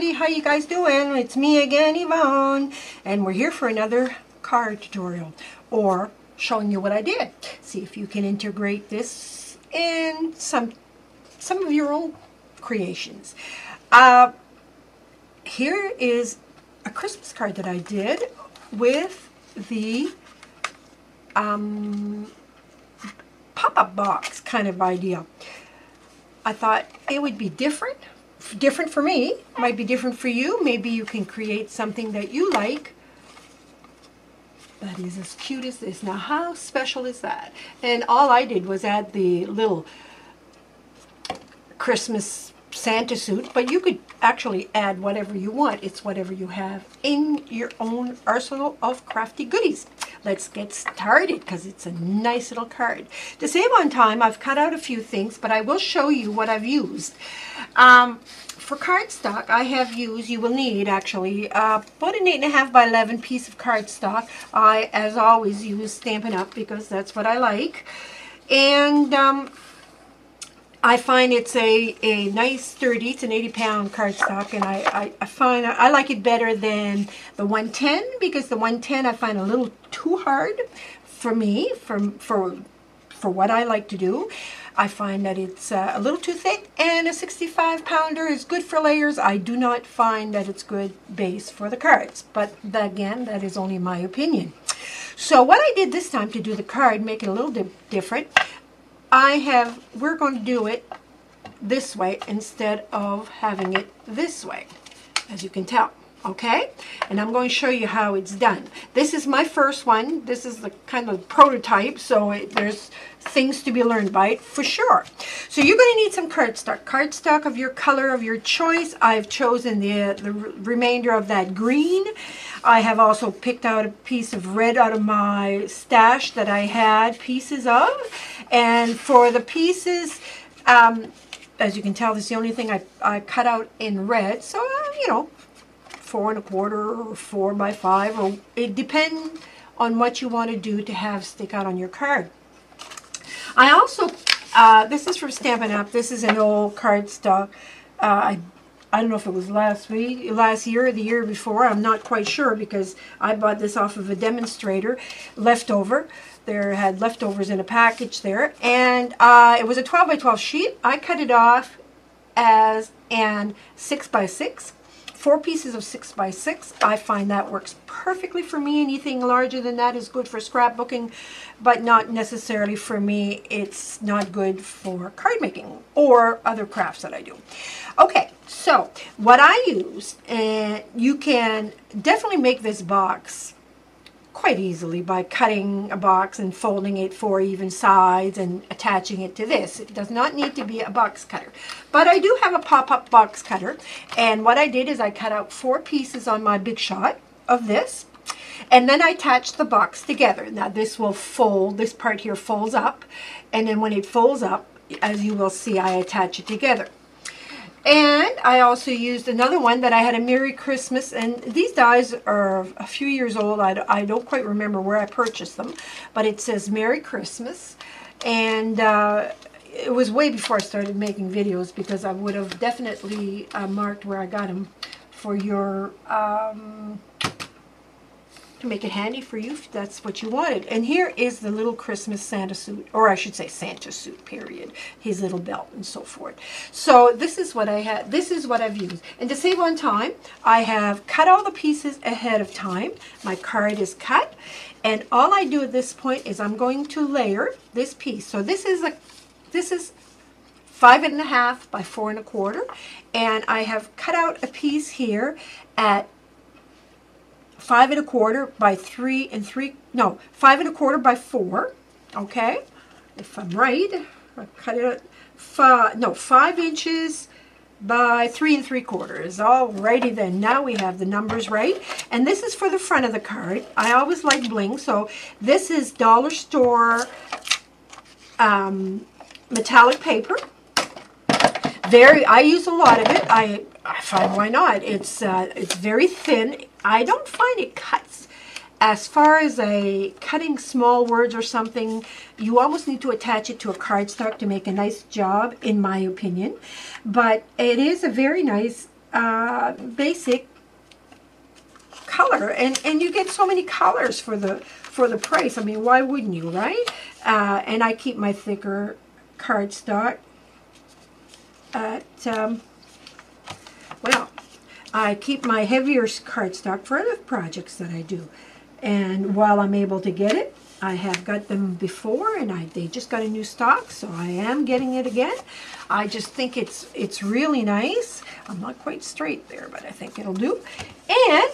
everybody, how you guys doing? It's me again, Yvonne, and we're here for another card tutorial, or showing you what I did. See if you can integrate this in some of your own creations. Here is a Christmas card that I did with the pop-up box kind of idea. I thought it would be different for me, might be different for you. Maybe you can create something that you like that is as cute as this. Now, how special is that? And all I did was add the little Christmas Santa suit, but you could actually add whatever you want. It's whatever you have in your own arsenal of crafty goodies. Let's get started because it's a nice little card. To save on time, I've cut out a few things, but I will show you what I've used. For cardstock, I have used, you will need actually, about an 8.5 by 11 piece of cardstock. I, as always, use Stampin' Up! Because that's what I like. And I find it's a nice sturdy, it's an 80-pound cardstock, and I find I like it better than the 110, because the 110 I find a little too hard for me, for what I like to do. I find that it's a little too thick, and a 65-pounder is good for layers. I do not find that it's good base for the cards, but again, that is only my opinion. So what I did this time to do the card, make it a little different, we're going to do it this way instead of having it this way, as you can tell. Okay, and I'm going to show you how it's done. This is my first one. This is the kind of prototype, so there's things to be learned by it for sure. So you're going to need some cardstock of your color of your choice. I've chosen the remainder of that green. I have also picked out a piece of red out of my stash that I had pieces of, and for the pieces, as you can tell, this is the only thing I cut out in red. So you know, 4 1/4 or 4 by 5, or it depends on what you want to do to have stick out on your card. I also, this is from Stampin' Up! This is an old cardstock. I don't know if it was last year or the year before. I'm not quite sure, because I bought this off of a demonstrator, leftover. There had leftovers in a package there, and it was a 12 by 12 sheet. I cut it off as an 6 by 6. 4 pieces of 6 by 6. I find that works perfectly for me. Anything larger than that is good for scrapbooking, but not necessarily for me. It's not good for card making or other crafts that I do. Okay, so what I use, and you can definitely make this box quite easily by cutting a box and folding it 4 even sides and attaching it to this. It does not need to be a box cutter, but I do have a pop-up box cutter, and what I did is I cut out 4 pieces on my Big Shot of this, and then I attached the box together. Now this will fold, this part here folds up, and then when it folds up, as you will see, I attach it together. And I also used another one that I had a Merry Christmas, and these dies are a few years old. I don't quite remember where I purchased them, but it says Merry Christmas, and it was way before I started making videos, because I would have definitely marked where I got them for your to make it handy for you if that's what you wanted. And here is the little Christmas Santa suit, or I should say Santa suit, period. His little belt and so forth. So this is what I had. This is what I've used. And to save on time, I have cut all the pieces ahead of time. My card is cut, and all I do at this point is I'm going to layer this piece. So this is 5.5 by 4 1/4, and I have cut out a piece here at 5 1/4 by 3 no, 5 1/4 by 4. Okay, if I'm right, I cut it at 5 inches by 3 3/4. Alrighty then, now we have the numbers right, and this is for the front of the card. I always like bling, so this is dollar store metallic paper. I use a lot of it. I find, why not? It's very thin. I don't find it cuts. As far as cutting small words or something, you almost need to attach it to a cardstock to make a nice job, in my opinion. But it is a very nice basic color, and you get so many colors for the price. I mean, why wouldn't you, right? And I keep my thicker cardstock at well, I keep my heavier cardstock for other projects that I do, and while I'm able to get it, I have got them before, and they just got a new stock, so I am getting it again. I just think it's really nice. I'm not quite straight there, but I think it'll do. And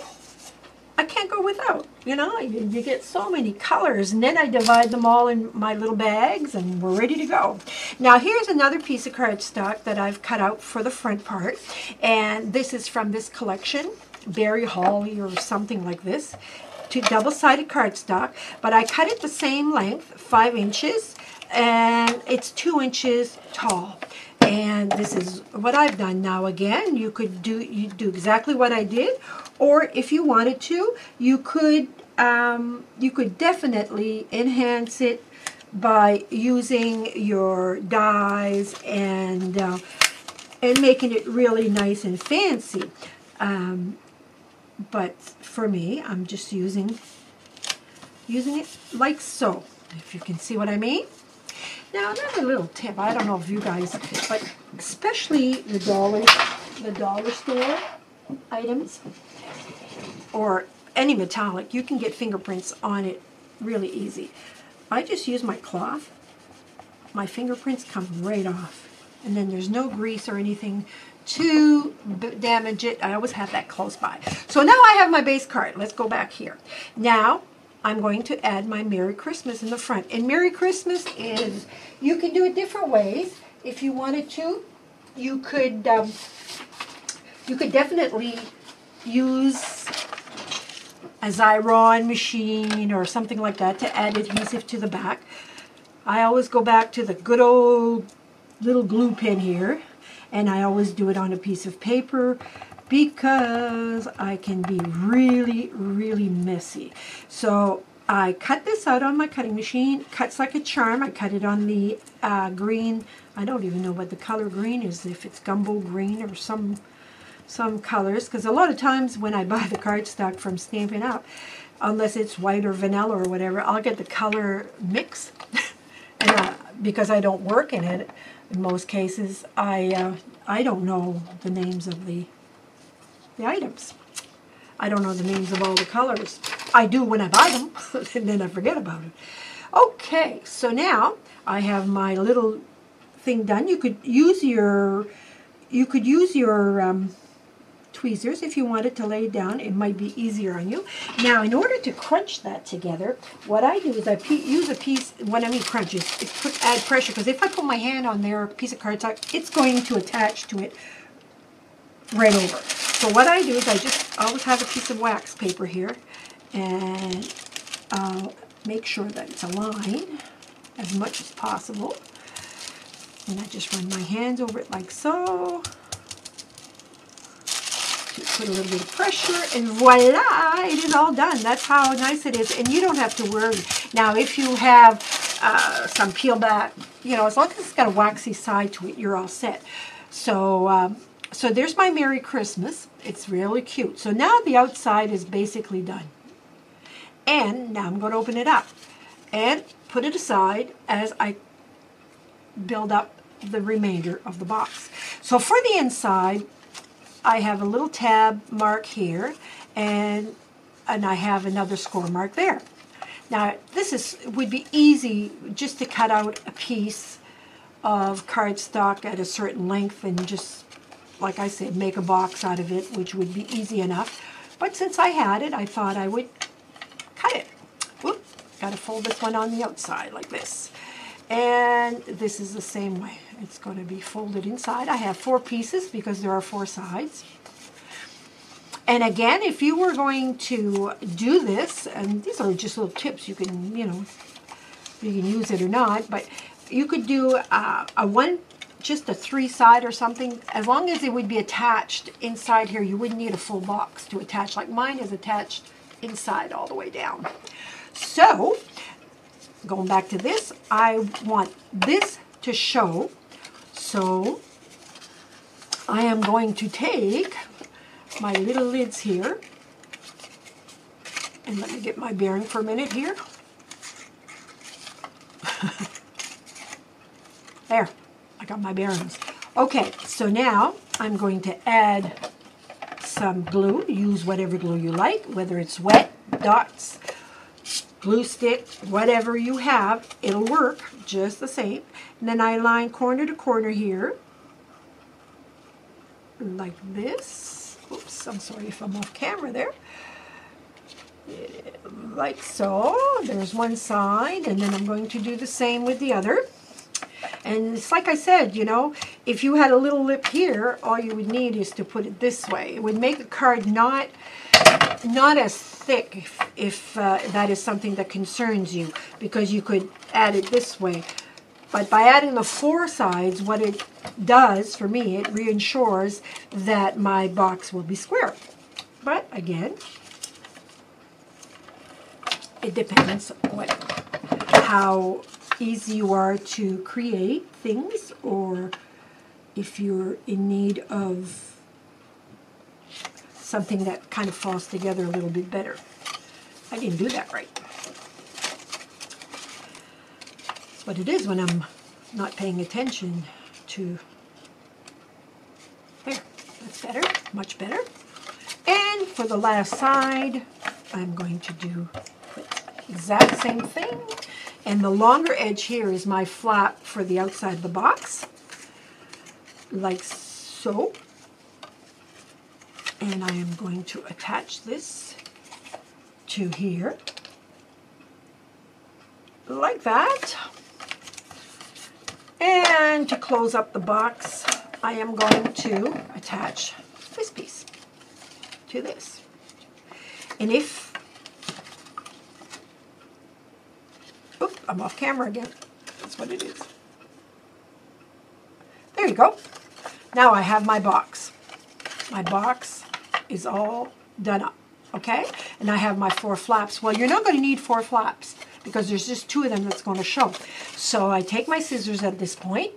I can't go without, you know, you get so many colors, and then I divide them all in my little bags, and we're ready to go. Now here's another piece of cardstock that I've cut out for the front part, and this is from this collection, Berry Holly or something like this, to double-sided cardstock, but I cut it the same length, 5 inches, and it's 2 inches tall. And this is what I've done. Now again, you do exactly what I did, or if you wanted to, you could definitely enhance it by using your dies and making it really nice and fancy. But for me, I'm just using it like so, if you can see what I mean. Now another little tip, I don't know if you guys, but especially the dollar store items or any metallic, you can get fingerprints on it really easy. I just use my cloth, my fingerprints come right off, and then there's no grease or anything to damage it. I always have that close by. So now I have my base card. Let's go back here. Now I'm going to add my Merry Christmas in the front. And Merry Christmas is, you can do it different ways. If you wanted to, you could definitely use a Xyron machine or something like that to add adhesive to the back. I always go back to the good old little glue pen here, and I always do it on a piece of paper because I can be really, really messy. So I cut this out on my cutting machine, cuts like a charm. I cut it on the green, I don't even know what the color green is, if it's gumbo green or some colors, because a lot of times when I buy the cardstock from Stampin' Up, unless it's white or vanilla or whatever, I'll get the color mix. And because I don't work in it, in most cases, I don't know the names of the items. I don't know the names of all the colors. I do when I buy them, and then I forget about it. Okay, so now I have my little thing done. You could use your tweezers if you wanted to lay it down. It might be easier on you. Now, in order to crunch that together, what I do is I use a piece. When I mean crunch, is add pressure, because if I put my hand on their piece of cardstock, it's going to attach to it right over. So what I do is I just always have a piece of wax paper here, and I'll make sure that it's aligned as much as possible. And I just run my hands over it like so. Just put a little bit of pressure, and voila, it is all done. That's how nice it is, and you don't have to worry. Now, if you have some peel back, you know, as long as it's got a waxy side to it, you're all set. So, so there's my Merry Christmas. It's really cute. So now the outside is basically done. And now I'm going to open it up and put it aside as I build up the remainder of the box. So for the inside, I have a little tab mark here, and I have another score mark there. Now this would be easy just to cut out a piece of cardstock at a certain length and just, like I said, make a box out of it, which would be easy enough. But since I had it, I thought I would cut it. Whoop, got to fold this one on the outside like this. And this is the same way. It's going to be folded inside. I have 4 pieces because there are 4 sides. And again, if you were going to do this, and these are just little tips, you can, you know, you can use it or not, but you could do just a 3-side or something, as long as it would be attached inside here. You wouldn't need a full box to attach. Like mine is attached inside all the way down. So, going back to this, I want this to show. So I am going to take my little lids here, and let me get my bearing for a minute here. There, I got my bearings. Okay, so now I'm going to add some glue. Use whatever glue you like, whether it's wet, dots, glue stick, whatever you have, it'll work just the same. And then I line corner to corner here, like this. Oops, I'm sorry if I'm off camera there. Like so. There's one side, and then I'm going to do the same with the other. And it's like I said, you know, if you had a little lip here, all you would need is to put it this way. It would make a card not as thick if that is something that concerns you, because you could add it this way. But by adding the four sides, what it does for me, it reassures that my box will be square. But again, it depends on how easy you are to create things, or if you're in need of something that kind of falls together a little bit better. I didn't do that right. That's what it is when I'm not paying attention to. There, that's better, much better. And for the last side, I'm going to do the exact same thing. And the longer edge here is my flap for the outside of the box, like so. And I am going to attach this to here, like that. And to close up the box, I am going to attach this piece to this. And if, oops, I'm off camera again. That's what it is. There you go. Now I have my box. My box is all done up, okay? And I have my four flaps. Well, you're not going to need four flaps because there's just two of them that's going to show. So I take my scissors at this point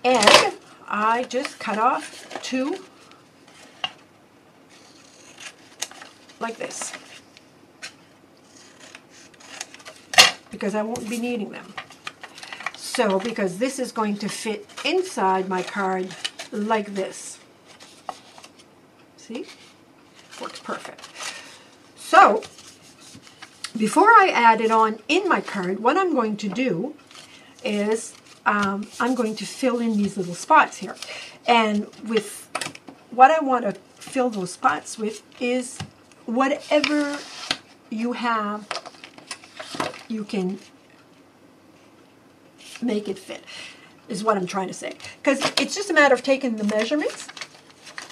and I just cut off two like this, because I won't be needing them. So, because this is going to fit inside my card like this. See? Works perfect. So, before I add it on in my card, what I'm going to do is I'm going to fill in these little spots here. And with what I want to fill those spots with is whatever you have, you can make it fit, is what I'm trying to say. Because it's just a matter of taking the measurements,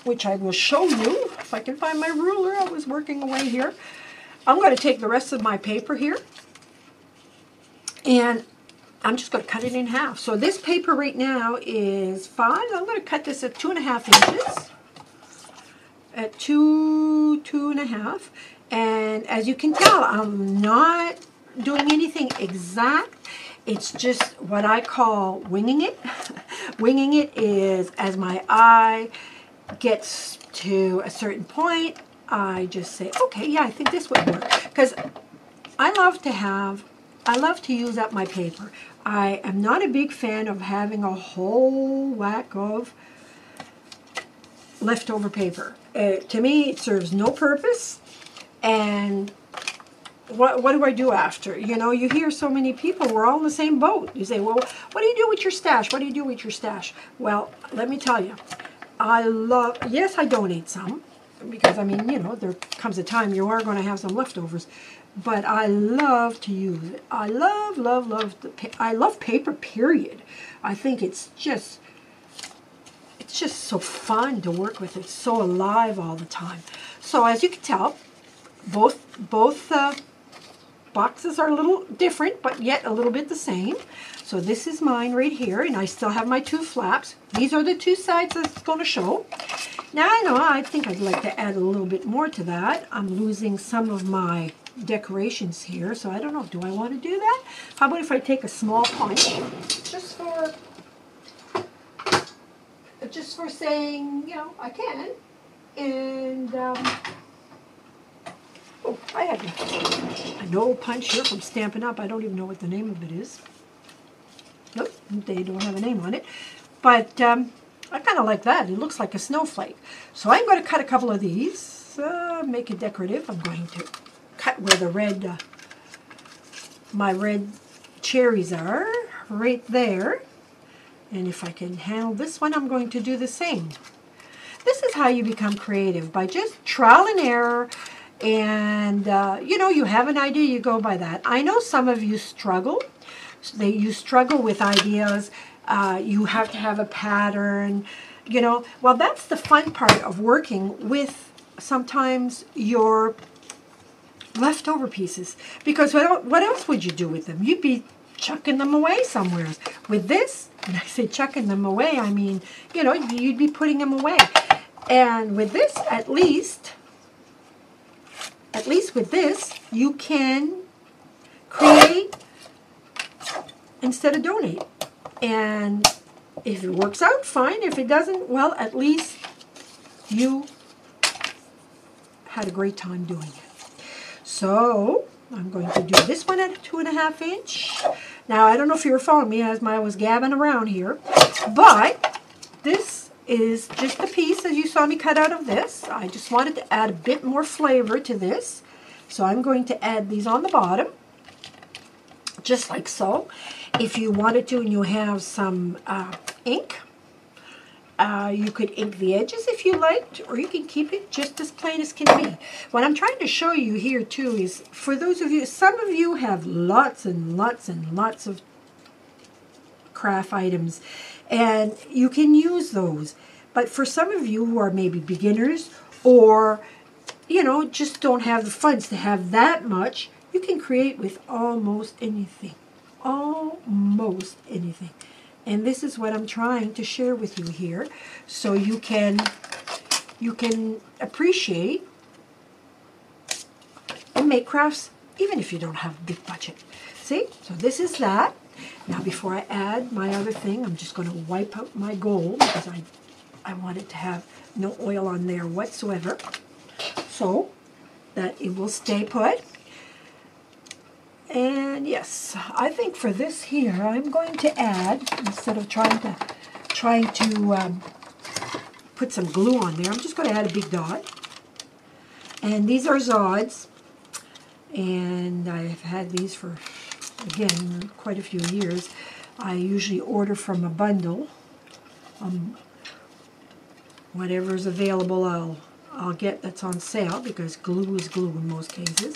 which I will show you. If I can find my ruler, I was working away here. I'm going to take the rest of my paper here, and I'm just going to cut it in half. So this paper right now is 5. I'm going to cut this at 2.5 inches. At 2.5. And as you can tell, I'm not doing anything exact. It's just what I call winging it. Winging it is as my eye gets to a certain point, I just say, okay, yeah, I think this would work. Because I love to use up my paper. I am not a big fan of having a whole whack of leftover paper. To me, it serves no purpose. And what do I do after? You know, you hear so many people, we're all in the same boat. You say, well, what do you do with your stash? What do you do with your stash? Well, let me tell you, yes, I donate some, because, I mean, you know, there comes a time you are going to have some leftovers. But I love to use it. I I love paper, period. I think it's just so fun to work with. It's so alive all the time. So as you can tell, both boxes are a little different, but yet a little bit the same. So this is mine right here, and I still have my 2 flaps. These are the 2 sides that's going to show. Now I think I'd like to add a little bit more to that. I'm losing some of my decorations here, so I don't know, do I want to do that? How about if I take a small punch, just for just for saying, you know, I can. And, oh, I have an old punch here from Stampin' Up. I don't even know what the name of it is. Nope, they don't have a name on it. But I kind of like that. It looks like a snowflake. So I'm going to cut a couple of these, make it decorative. I'm going to cut where the red, my red cherries are, right there. And if I can handle this one, I'm going to do the same. This is how you become creative, by just trial and error. And, you know, you have an idea, you go by that. I know some of you struggle. You struggle with ideas. You have to have a pattern, you know. Well, that's the fun part of working with sometimes your leftover pieces. Because what else would you do with them? You'd be chucking them away somewhere. With this, when I say chucking them away, I mean, you know, you'd be putting them away. And with this, at least with this, you can create instead of donate. And if it works out, fine. If it doesn't, well, at least you had a great time doing it. So I'm going to do this one at a 2.5 inch. Now, I don't know if you were following me as I was gabbing around here, but this is just a piece, as you saw me cut out of this. I just wanted to add a bit more flavor to this. So I'm going to add these on the bottom, just like so. If you wanted to and you have some ink, you could ink the edges if you liked, or you can keep it just as plain as can be. What I'm trying to show you here too is, for those of you, some of you have lots and lots and lots of craft items, and you can use those. But for some of you who are maybe beginners, or, you know, just don't have the funds to have that much, you can create with almost anything. Almost anything. And this is what I'm trying to share with you here, so you can appreciate and make crafts even if you don't have a big budget. See? So this is that. Now before I add my other thing, I'm just going to wipe out my gold, because I want it to have no oil on there whatsoever, so that it will stay put. And yes, I think for this here, I'm going to add, instead of trying to put some glue on there, I'm just going to add a big dot. And these are Zods, and I've had these for, again, quite a few years. I usually order from a bundle. Whatever's available, I'll get that's on sale, because glue is glue in most cases.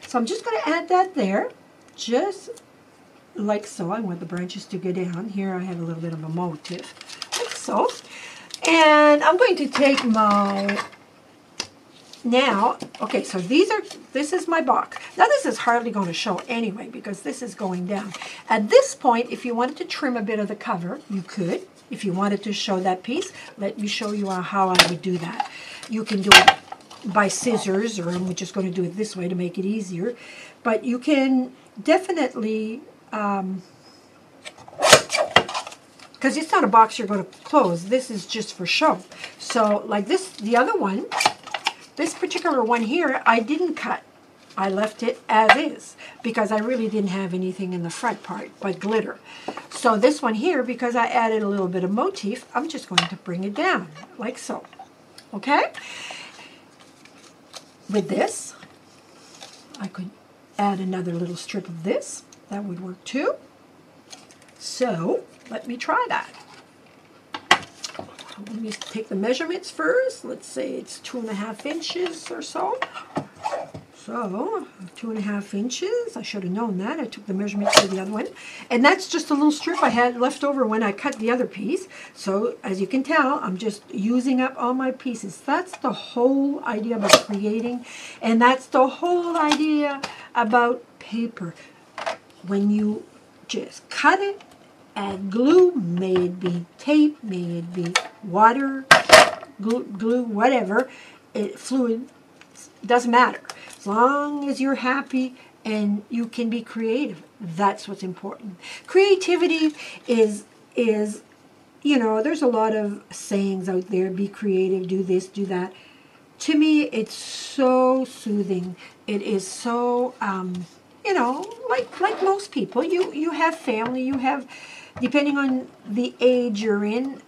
So I'm just going to add that there, just like so. I want the branches to go down. Here I have a little bit of a motif, like so. And I'm going to take my, now, okay, so this is my box. Now this is hardly going to show anyway, because this is going down. At this point, if you wanted to trim a bit of the cover, you could. If you wanted to show that piece, let me show you how I would do that. You can do it by scissors, or I'm just going to do it this way to make it easier. But you can definitely, because it's not a box you're going to close. This is just for show. So like this, the other one, this particular one here, I didn't cut. I left it as is, because I really didn't have anything in the front part but glitter. So this one here, because I added a little bit of motif, I'm just going to bring it down, like so. Okay? With this, I could add another little strip of this. That would work too. So, let me try that. Let me take the measurements first. Let's say it's 2.5 inches or so. So, 2.5 inches. I should have known that. I took the measurements for the other one. And that's just a little strip I had left over when I cut the other piece. So, as you can tell, I'm just using up all my pieces. That's the whole idea about creating. And that's the whole idea about paper. When you just cut it, add glue, may it be tape, may it be water, glue, whatever, fluid, doesn't matter. As long as you're happy and you can be creative, that's what's important. Creativity is you know, there's a lot of sayings out there, be creative, do this, do that. To me, it's so soothing. It is so, you know, like most people, you have family, you have, depending on the age you're in,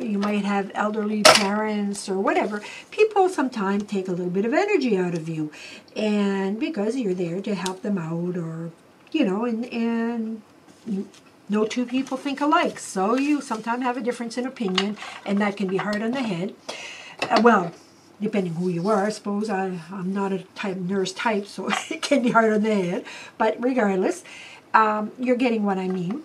you might have elderly parents or whatever. People sometimes take a little bit of energy out of you, and because you're there to help them out, or, you know, and no two people think alike, so you sometimes have a difference in opinion, and that can be hard on the head. Well, depending who you are, I suppose. I'm not a nurse type, so it can be hard on the head. But regardless, you're getting what I mean.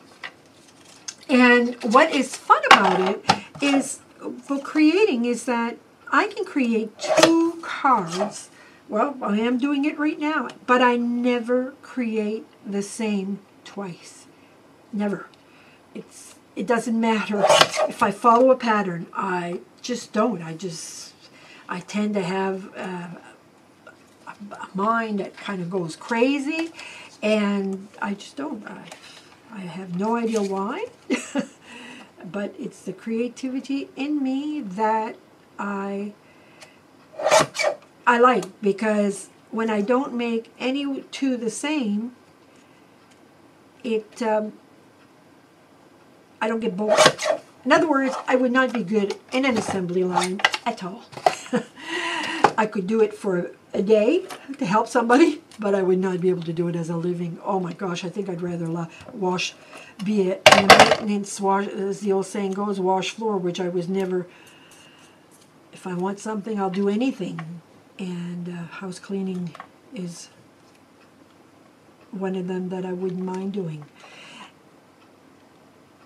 And what is fun about it is, for creating, is that I can create 2 cards. Well, I am doing it right now, but I never create the same twice. Never. It doesn't matter if I follow a pattern. I just don't. I tend to have a mind that kind of goes crazy, and I just don't. I have no idea why, but it's the creativity in me that I like, because when I don't make any 2 the same, I don't get bored. In other words, I would not be good in an assembly line at all. I could do it for a day to help somebody, but I would not be able to do it as a living. Oh my gosh, I think I'd rather be a maintenance wash, as the old saying goes, wash floor, which I was never. If I want something, I'll do anything. And house cleaning is one of them that I wouldn't mind doing.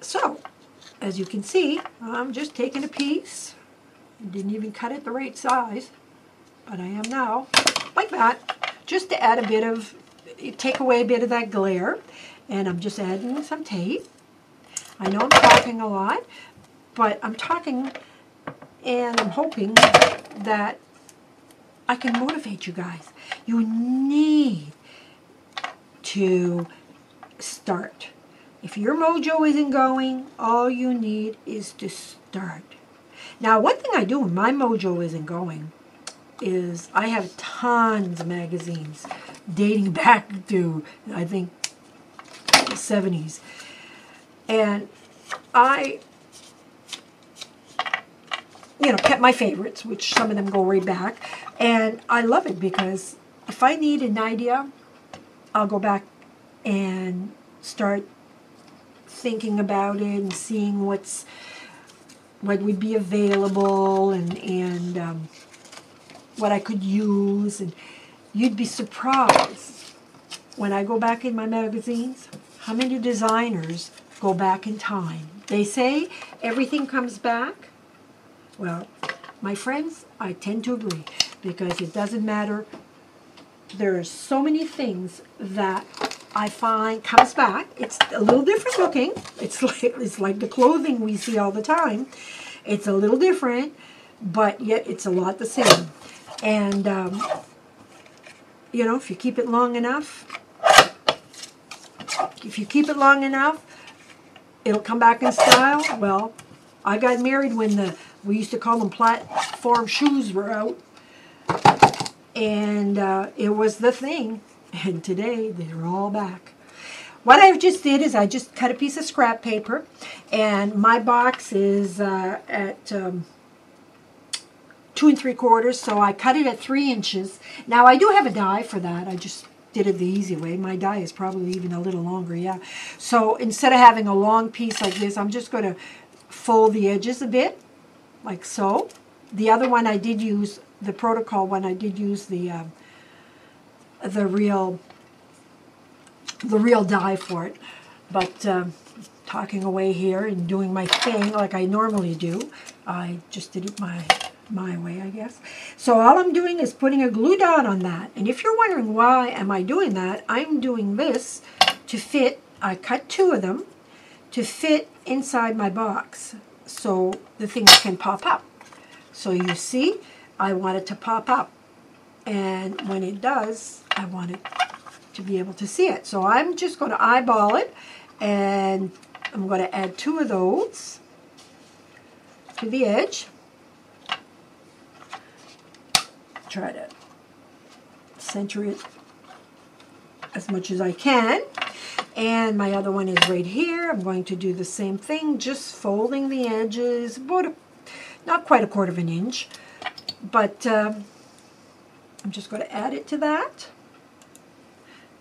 So, as you can see, I'm just taking a piece. Didn't even cut it the right size, but I am now, like that, just to add a bit of, take away a bit of that glare. And I'm just adding some tape. I know I'm talking a lot, but I'm talking and I'm hoping that I can motivate you guys. You need to start. If your mojo isn't going, all you need is to start. Now, one thing I do when my mojo isn't going is I have tons of magazines dating back to, I think, the 70s. And I, you know, kept my favorites, which some of them go way back. And I love it because if I need an idea, I'll go back and start thinking about it and seeing what would be available, and what I could use. And you'd be surprised when I go back in my magazines how many designers go back in time. They say everything comes back. Well, my friends, I tend to agree, because it doesn't matter. There are so many things that I find comes back. It's a little different looking. It's like the clothing we see all the time. It's a little different, but yet it's a lot the same. And you know, if you keep it long enough, it'll come back in style. Well, I got married when we used to call them platform shoes were out, and it was the thing. And today, they're all back. What I just did is I just cut a piece of scrap paper, and my box is at 2 3/4, so I cut it at 3 inches. Now, I do have a die for that. I just did it the easy way. My die is probably even a little longer, yeah. So instead of having a long piece like this, I'm just going to fold the edges a bit, like so. The other one I did use, the protocol one, I did use the real die for it. But talking away here and doing my thing like I normally do, I just did it my way, I guess. So all I'm doing is putting a glue dot on that. And if you're wondering why am I doing that, I'm doing this to fit. I cut 2 of them to fit inside my box so the things can pop up. So you see, I want it to pop up. And when it does, I want it to be able to see it. So I'm just going to eyeball it, and I'm going to add 2 of those. to the edge. Try to center it as much as I can. And my other one is right here. I'm going to do the same thing, just folding the edges, about not quite 1/4 of an inch, but I'm just going to add it to that.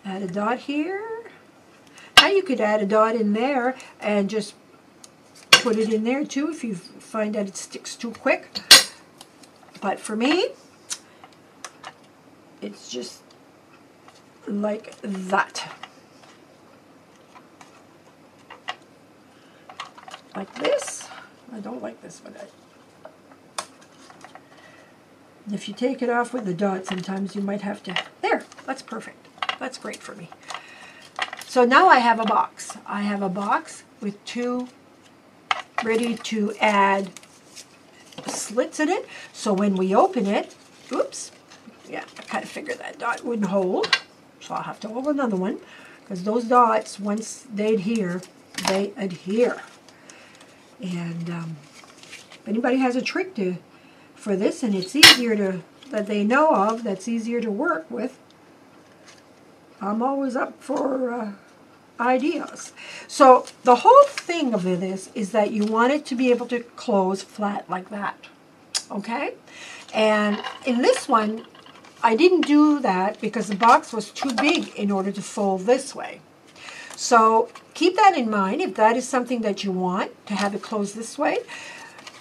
Add a dot here. Now you could add a dot in there and just put it in there too if you find that it sticks too quick. But for me, it's just like that. Like this. I don't like this one. If you take it off with the dot, sometimes you might have to. There, that's perfect. That's great for me. So now I have a box. I have a box with 2 ready to add slits in it. So when we open it, oops, yeah, I kind of figured that dot wouldn't hold. So I'll have to hold another one, because those dots, once they adhere, they adhere. And if anybody has a trick for this, and it's easier that they know of, that's easier to work with, I'm always up for ideas. So the whole thing of this is that you want it to be able to close flat like that. Okay? And in this one, I didn't do that because the box was too big in order to fold this way. So keep that in mind if that is something that you want to have it close this way.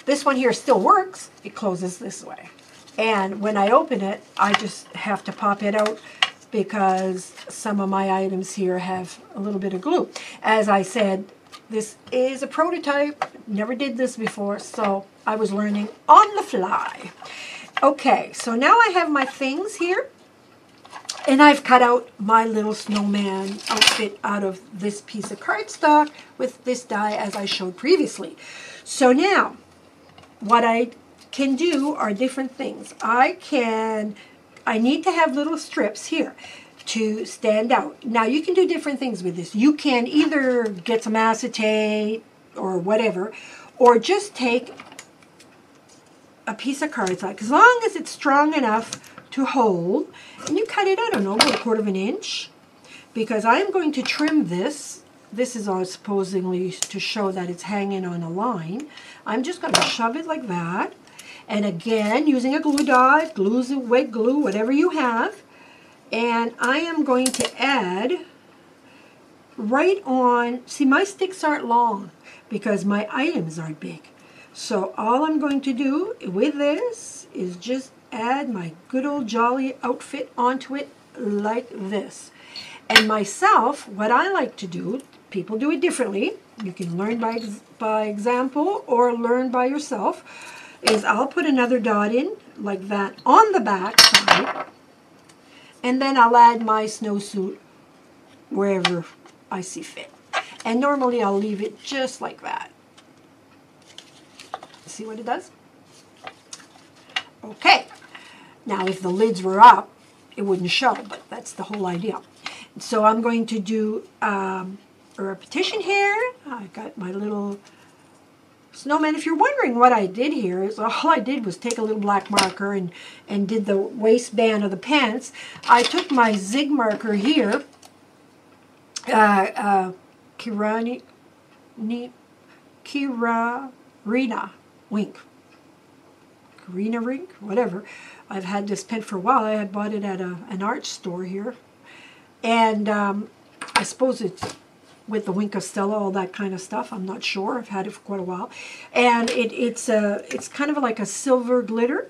This one here still works. It closes this way. And when I open it, I just have to pop it out because some of my items here have a little bit of glue. As I said, this is a prototype. Never did this before, so I was learning on the fly. Okay, so now I have my things here. And I've cut out my little snowman outfit out of this piece of cardstock with this die as I showed previously. So now, what I can do are different things. I need to have little strips here to stand out. Now you can do different things with this. You can either get some acetate or whatever, or just take a piece of cardstock, as long as it's strong enough to hold, and you cut it, I don't know, about 1/4 of an inch, because I'm going to trim this. This is all supposedly to show that it's hanging on a line. I'm just going to shove it like that, and again, using a glue dot, wet glue, whatever you have, and I am going to add right on. See, my sticks aren't long because my items aren't big. So all I'm going to do with this is just add my good old jolly outfit onto it like this. And myself, what I like to do, people do it differently. You can learn by example or learn by yourself, is I'll put another dot in like that on the back side, and then I'll add my snowsuit wherever I see fit. And normally I'll leave it just like that. See what it does? Okay. Now, if the lids were up, it wouldn't show, but that's the whole idea. So I'm going to do a repetition here. I got my little snowman. If you're wondering what I did here, is all I did was take a little black marker and did the waistband of the pants. I took my zig marker here, Kirarina Wink. Karina Rink, whatever. I've had this pen for a while. I had bought it at an art store here. And I suppose it's with the Wink Costello, all that kind of stuff. I'm not sure. I've had it for quite a while. And it's kind of like a silver glitter,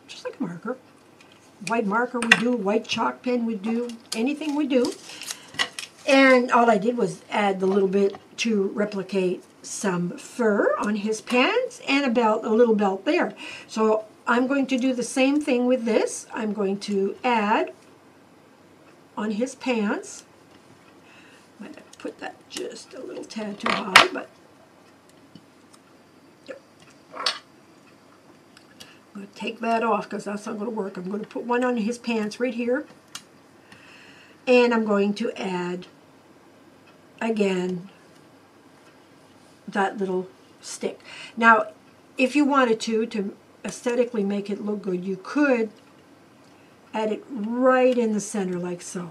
just like a marker. White marker would do, white chalk pen would do, anything would do. And all I did was add the little bit to replicate some fur on his pants and a belt, a little belt there. So I'm going to do the same thing with this. I'm going to add on his pants. I might have put that just a little tad too high, but yep. I'm going to take that off because that's not going to work. I'm going to put one on his pants right here, and I'm going to add again that little stick. Now, if you wanted to aesthetically make it look good, you could add it right in the center like so.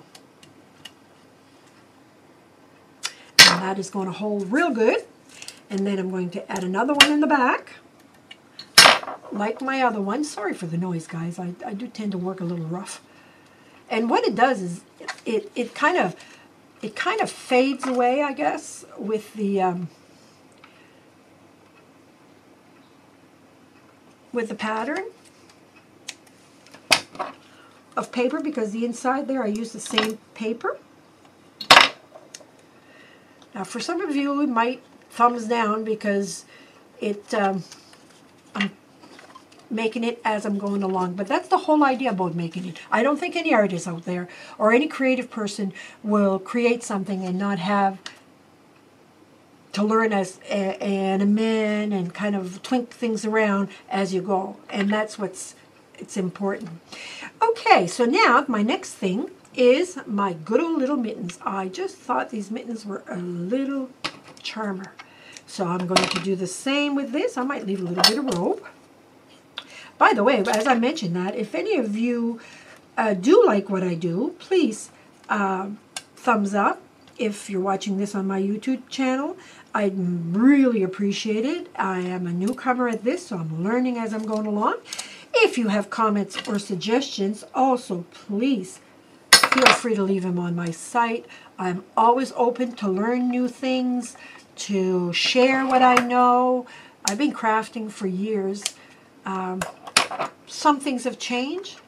And that is going to hold real good. And then I'm going to add another one in the back, like my other one. Sorry for the noise, guys. I do tend to work a little rough. And what it does is it kind of fades away, I guess, with the pattern of paper, because the inside there I use the same paper. Now, for some of you, it might thumbs down because I'm making it as I'm going along, but that's the whole idea about making it. I don't think any artist out there or any creative person will create something and not have to learn as and amend and kind of twink things around as you go, and that's it's important. Okay, so now my next thing is my good old little mittens. I just thought these mittens were a little charmer. So I'm going to do the same with this. I might leave a little bit of rope. By the way, as I mentioned that, if any of you do like what I do, please thumbs up. If you're watching this on my YouTube channel, I'd really appreciate it. I am a newcomer at this, so I'm learning as I'm going along. If you have comments or suggestions, also please feel free to leave them on my site. I'm always open to learn new things, to share what I know. I've been crafting for years. Some things have changed,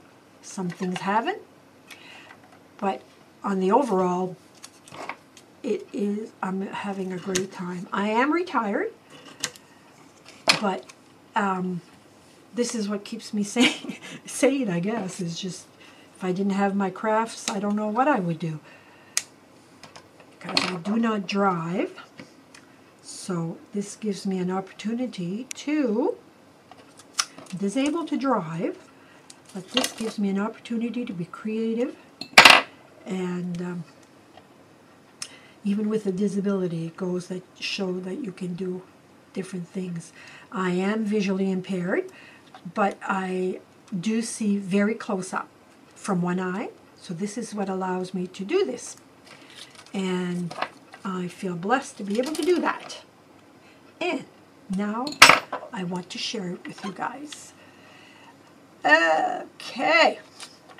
some things haven't, but on the overall, I'm having a great time. I am retired, but this is what keeps me sane, I guess, is just, if I didn't have my crafts, I don't know what I would do. Because I do not drive, so this gives me an opportunity to, I'm disabled to drive, but this gives me an opportunity to be creative, and even with a disability, it goes to show that you can do different things. I am visually impaired, but I do see very close up from one eye, so this is what allows me to do this. And I feel blessed to be able to do that. And now I want to share it with you guys. Okay,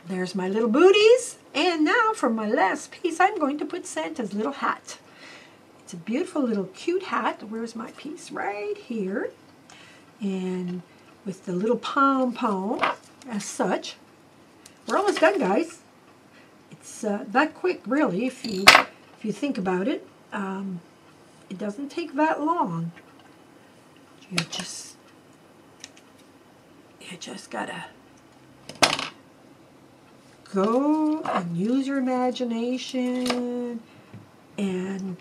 there's my little booties. And now for my last piece, I'm going to put Santa's little hat. It's a beautiful little cute hat. Where's my piece? Right here. And with the little pom-pom as such. We're almost done, guys. It's that quick, really, if you think about it. It doesn't take that long. You just gotta go and use your imagination, and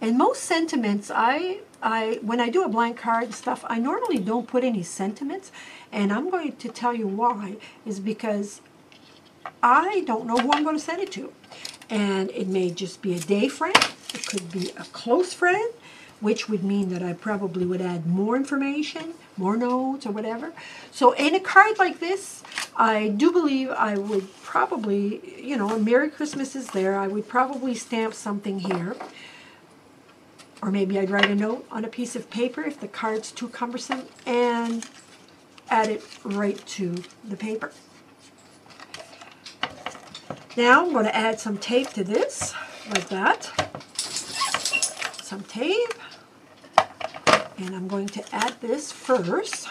most sentiments, when I do a blank card and stuff, I normally don't put any sentiments, and I'm going to tell you why, is because I don't know who I'm going to send it to. And it may just be a day friend, it could be a close friend, which would mean that I probably would add more information, more notes or whatever. So in a card like this, I do believe I would probably, you know, Merry Christmas is there, I would probably stamp something here. Or maybe I'd write a note on a piece of paper if the card's too cumbersome, and add it right to the paper. Now I'm going to add some tape to this, like that. Some tape. And I'm going to add this first.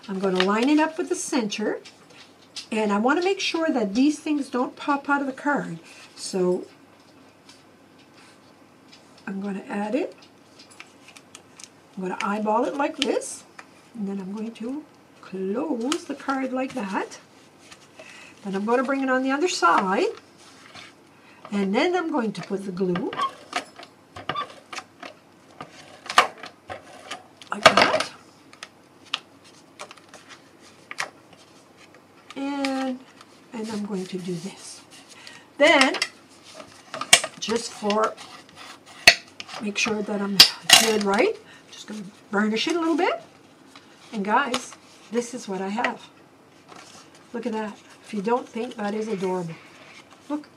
I'm going to line it up with the center. And I want to make sure that these things don't pop out of the card. So I'm going to add it. I'm going to eyeball it like this. And then I'm going to close the card like that. Then I'm going to bring it on the other side. And then I'm going to put the glue. Like that. And I'm going to do this. Then, just for make sure that I'm good right, I'm just going to burnish it a little bit. And guys, this is what I have. Look at that. If you don't think that is adorable. Look.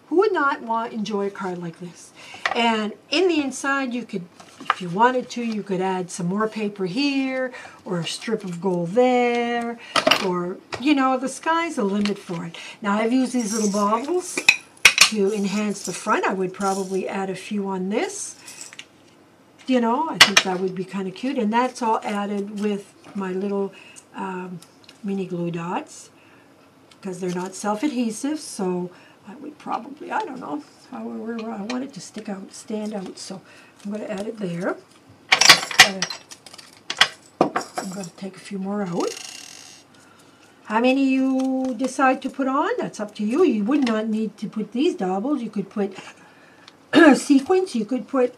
Who would not want to enjoy a card like this? And in the inside, you could, if you wanted to, you could add some more paper here, or a strip of gold there, or, you know, the sky's the limit for it. Now, I've used these little baubles to enhance the front. I would probably add a few on this. You know, I think that would be kind of cute. And that's all added with my little mini glue dots, because they're not self-adhesive, so I would probably, I don't know, however, I want it to stick out, stand out, so I'm going to add it there. I'm going to take a few more out. How many you decide to put on, that's up to you. You would not need to put these doubles. You could put sequins, you could put,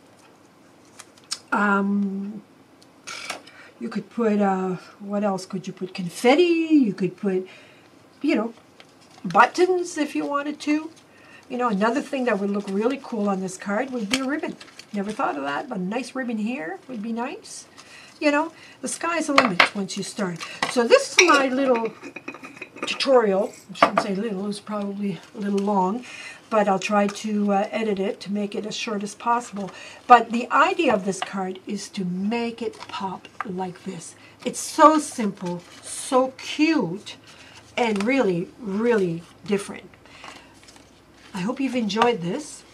what else could you put? Confetti, you could put, you know, buttons if you wanted to. You know, another thing that would look really cool on this card would be a ribbon. Never thought of that, but a nice ribbon here would be nice. You know, the sky's the limit once you start. So this is my little tutorial. I shouldn't say little, it's probably a little long, but I'll try to edit it to make it as short as possible. But the idea of this card is to make it pop like this. It's so simple, so cute, and really, really different. I hope you've enjoyed this,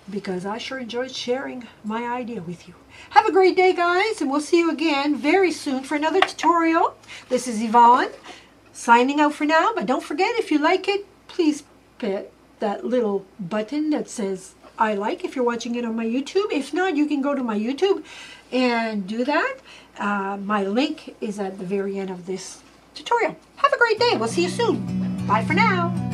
because I sure enjoyed sharing my idea with you. Have a great day, guys, and we'll see you again very soon for another tutorial. This is Yvonne, signing out for now, but don't forget, if you like it, please hit that little button that says I like if you're watching it on my YouTube. If not, you can go to my YouTube and do that. My link is at the very end of this tutorial. Have a great day. We'll see you soon. Bye for now.